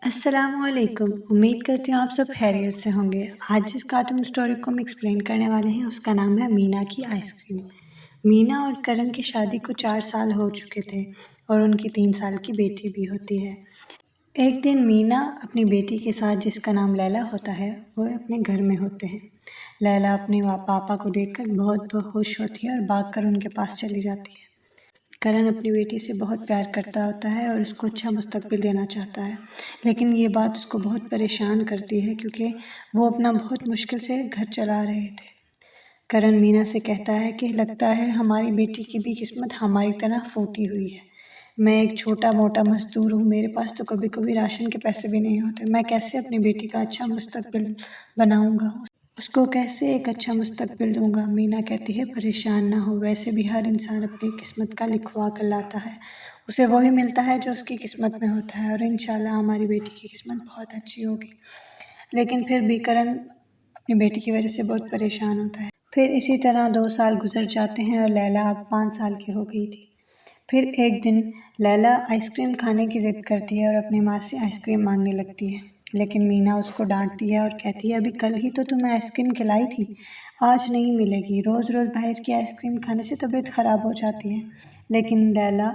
अस्सलामुअलैकुम। उम्मीद करती हूँ आप सब खैरियत से होंगे। आज जिस कार्टून स्टोरी को हम एक्सप्लेन करने वाले हैं उसका नाम है मीना की आइसक्रीम। मीना और करण की शादी को 4 साल हो चुके थे और उनकी 3 साल की बेटी भी होती है। एक दिन मीना अपनी बेटी के साथ, जिसका नाम लैला होता है, वो अपने घर में होते हैं। लैला अपने पापा को देखकर बहुत खुश होती है और भागकर उनके पास चली जाती है। करण अपनी बेटी से बहुत प्यार करता होता है और उसको अच्छा मुस्तकबिल देना चाहता है, लेकिन ये बात उसको बहुत परेशान करती है क्योंकि वो अपना बहुत मुश्किल से घर चला रहे थे। करण मीना से कहता है कि लगता है हमारी बेटी की भी किस्मत हमारी तरह फूटी हुई है। मैं एक छोटा मोटा मजदूर हूँ, मेरे पास तो कभी कभी राशन के पैसे भी नहीं होते। मैं कैसे अपनी बेटी का अच्छा मुस्तकबिल बनाऊँगा, उसको कैसे एक अच्छा मुस्तकबिल दूंगा। मीना कहती है परेशान ना हो, वैसे भी हर इंसान अपनी किस्मत का लिखवा कर लाता है, उसे वही मिलता है जो उसकी किस्मत में होता है और इंशाल्लाह हमारी बेटी की किस्मत बहुत अच्छी होगी। लेकिन फिर भी करण अपनी बेटी की वजह से बहुत परेशान होता है। फिर इसी तरह 2 साल गुजर जाते हैं और लैला अब 5 साल की हो गई थी। फिर एक दिन लैला आइसक्रीम खाने की ज़िद करती है और अपनी माँ से आइसक्रीम मांगने लगती है, लेकिन मीना उसको डांटती है और कहती है अभी कल ही तो तुम्हें आइसक्रीम खिलाई थी, आज नहीं मिलेगी। रोज़ रोज़ बाहर की आइसक्रीम खाने से तबीयत ख़राब हो जाती है। लेकिन लैला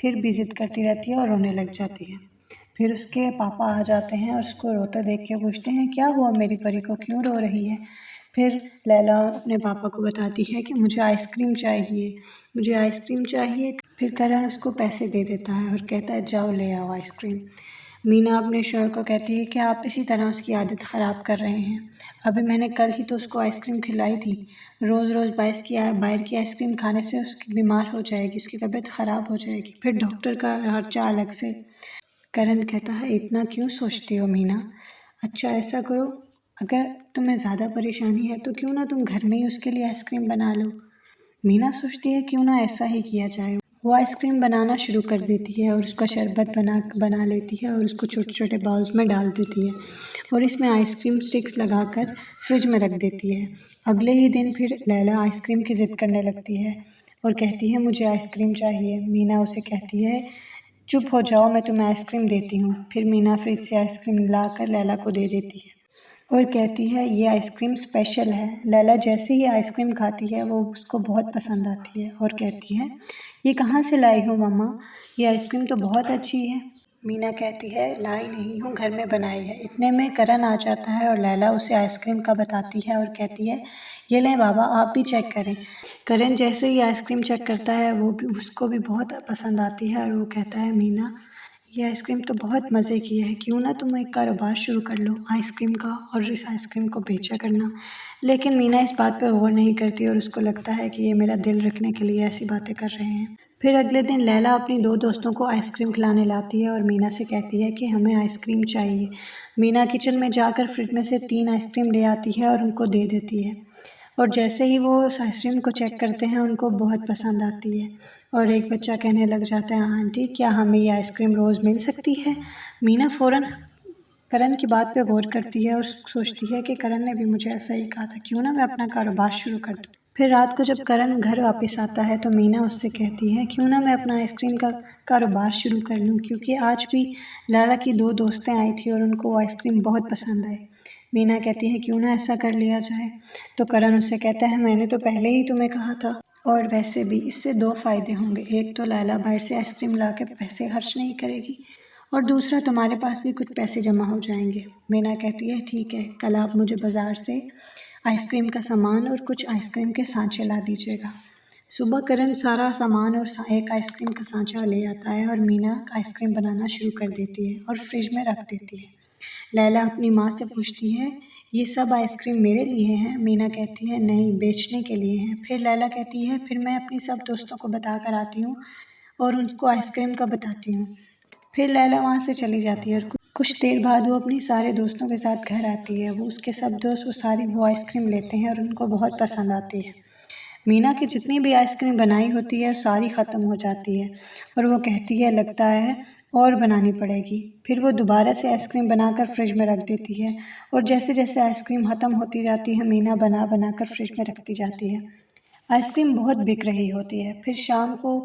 फिर भी ज़िद करती रहती है और रोने लग जाती है। फिर उसके पापा आ जाते हैं और उसको रोता देख के पूछते हैं क्या हुआ मेरी परी को, क्यों रो रही है। फिर लैला अपने पापा को बताती है कि मुझे आइसक्रीम चाहिए, मुझे आइसक्रीम चाहिए। फिर करण उसको पैसे दे देता है और कहता है जाओ ले आओ आइसक्रीम। मीना अपने शोहर को कहती है कि आप इसी तरह उसकी आदत ख़राब कर रहे हैं। अभी मैंने कल ही तो उसको आइसक्रीम खिलाई थी। रोज़ रोज़ बाहर की आइसक्रीम खाने से उसकी बीमार हो जाएगी, उसकी तबीयत ख़राब हो जाएगी, फिर डॉक्टर का खर्चा अलग से। करण कहता है इतना क्यों सोचती हो मीना, अच्छा ऐसा करो, अगर तुम्हें ज़्यादा परेशानी है तो क्यों ना तुम घर में ही उसके लिए आइसक्रीम बना लो। मीना सोचती है क्यों ना ऐसा ही किया जाए। वो आइसक्रीम बनाना शुरू कर देती है और उसका शरबत बना लेती है और उसको छोटे छोटे बाउल्स में डाल देती है और इसमें आइसक्रीम स्टिक्स लगाकर फ्रिज में रख देती है। अगले ही दिन फिर लैला आइसक्रीम की ज़िद करने लगती है और कहती है मुझे आइसक्रीम चाहिए। मीना उसे कहती है चुप हो जाओ, मैं तुम्हें आइसक्रीम देती हूँ। फिर मीना फ्रिज से आइसक्रीम लाकर लैला को दे देती है और कहती है ये आइसक्रीम स्पेशल है। लैला जैसे ही आइसक्रीम खाती है वो उसको बहुत पसंद आती है और कहती है ये कहाँ से लाई हो मम्मा, ये आइसक्रीम तो बहुत अच्छी है। मीना कहती है लाई नहीं हूँ, घर में बनाई है। इतने में करण आ जाता है और लैला उसे आइसक्रीम का बताती है और कहती है ये लें बाबा, आप भी चेक करें। करण जैसे ही आइसक्रीम चेक करता है वो भी उसको भी बहुत पसंद आती है और वो कहता है मीना ये आइसक्रीम तो बहुत मज़े की है, क्यों ना तुम एक कारोबार शुरू कर लो आइसक्रीम का और इस आइसक्रीम को बेचा करना। लेकिन मीना इस बात पर गौर नहीं करती और उसको लगता है कि ये मेरा दिल रखने के लिए ऐसी बातें कर रहे हैं। फिर अगले दिन लैला अपनी 2 दोस्तों को आइसक्रीम खिलाने लाती है और मीना से कहती है कि हमें आइसक्रीम चाहिए। मीना किचन में जाकर फ्रिज में से 3 आइसक्रीम ले आती है और उनको दे देती है और जैसे ही वो उस आइसक्रीम को चेक करते हैं उनको बहुत पसंद आती है और एक बच्चा कहने लग जाता है आंटी क्या हमें ये आइसक्रीम रोज़ मिल सकती है। मीना फ़ौरन करण की बात पे गौर करती है और सोचती है कि करण ने भी मुझे ऐसा ही कहा था, क्यों ना मैं अपना कारोबार शुरू कर दूँ। फिर रात को जब करण घर वापस आता है तो मीना उससे कहती है क्यों ना मैं अपना आइसक्रीम का कारोबार शुरू कर लूँ, क्योंकि आज भी लैला की 2 दोस्तें आई थी और उनको वो आइसक्रीम बहुत पसंद आई। मीना कहती है क्यों ना ऐसा कर लिया जाए। तो करण उससे कहता है मैंने तो पहले ही तुम्हें कहा था, और वैसे भी इससे 2 फ़ायदे होंगे, एक तो लैला बाहर से आइसक्रीम ला के पैसे खर्च नहीं करेगी और दूसरा तुम्हारे पास भी कुछ पैसे जमा हो जाएंगे। मीना कहती है ठीक है, कल आप मुझे बाज़ार से आइसक्रीम का सामान और कुछ आइसक्रीम के सांचे ला दीजिएगा। सुबह करण सारा सामान और एक आइसक्रीम का सांचा ले आता है और मीना आइसक्रीम बनाना शुरू कर देती है और फ्रिज में रख देती है। लैला अपनी माँ से पूछती है ये सब आइसक्रीम मेरे लिए हैं। मीना कहती है नहीं, बेचने के लिए हैं। फिर लैला कहती है फिर मैं अपनी सब दोस्तों को बता कर आती हूँ और उनको आइसक्रीम का बताती हूँ। फिर लैला वहाँ से चली जाती है और कुछ देर बाद वो अपने सारे दोस्तों के साथ घर आती है। वो उसके सब दोस्त वो आइसक्रीम लेते हैं और उनको बहुत पसंद आती है। मीना की जितनी भी आइसक्रीम बनाई होती है सारी ख़त्म हो जाती है और वो कहती है लगता है और बनानी पड़ेगी। फिर वो दोबारा से आइसक्रीम बनाकर फ्रिज में रख देती है और जैसे जैसे आइसक्रीम ख़त्म होती जाती है मीना बना बना कर फ्रिज में रखती जाती है। आइसक्रीम बहुत बिक रही होती है। फिर शाम को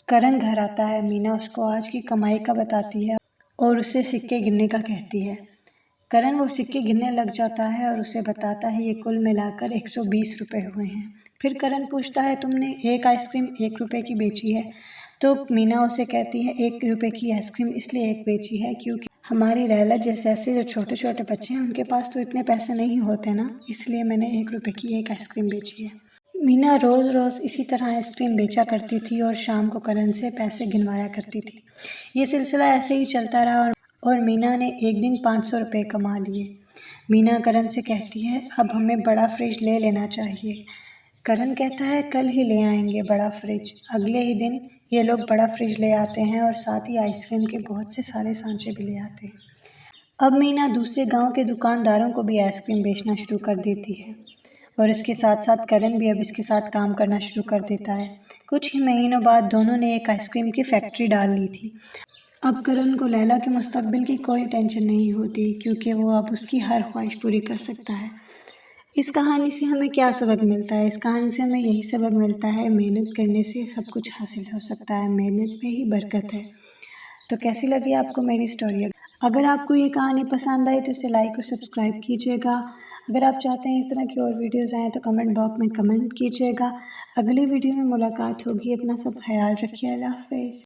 करण घर आता है। मीना उसको आज की कमाई का बताती है और उसे सिक्के गिनने का कहती है। करण वो सिक्के गिनने लग जाता है और उसे बताता है ये कुल मिलाकर 120 रुपये हुए हैं। फिर करण पूछता है तुमने एक आइसक्रीम 1 रुपये की बेची है? तो मीना उसे कहती है 1 रुपये की आइसक्रीम इसलिए एक बेची है क्योंकि हमारी लैला जैसे जो छोटे छोटे बच्चे हैं उनके पास तो इतने पैसे नहीं होते ना, इसलिए मैंने 1 रुपये की एक आइसक्रीम बेची है। मीना रोज़ रोज़ इसी तरह आइसक्रीम बेचा करती थी और शाम को करण से पैसे गिनवाया करती थी। ये सिलसिला ऐसे ही चलता रहा और मीना ने एक दिन 500 रुपये कमा लिए। मीना करण से कहती है अब हमें बड़ा फ्रिज ले लेना चाहिए। करण कहता है कल ही ले आएंगे बड़ा फ्रिज। अगले ही दिन ये लोग बड़ा फ्रिज ले आते हैं और साथ ही आइसक्रीम के बहुत से सारे सांचे भी ले आते हैं। अब मीना दूसरे गांव के दुकानदारों को भी आइसक्रीम बेचना शुरू कर देती है और इसके साथ साथ करण भी अब इसके साथ काम करना शुरू कर देता है। कुछ ही महीनों बाद दोनों ने एक आइसक्रीम की फैक्ट्री डाल ली थी। अब करण को लैला के मुस्तकबिल की कोई टेंशन नहीं होती क्योंकि वो अब उसकी हर ख्वाहिश पूरी कर सकता है। इस कहानी से हमें क्या सबक मिलता है? इस कहानी से हमें यही सबक मिलता है मेहनत करने से सब कुछ हासिल हो सकता है, मेहनत में ही बरकत है। तो कैसी लगी आपको मेरी स्टोरी? अगर आपको ये कहानी पसंद आई तो इसे लाइक और सब्सक्राइब कीजिएगा। अगर आप चाहते हैं इस तरह की और वीडियोज़ आएँ तो कमेंट बॉक्स में कमेंट कीजिएगा। अगली वीडियो में मुलाकात होगी। अपना सब ख्याल रखिए। अल्लाह हाफ़िज़।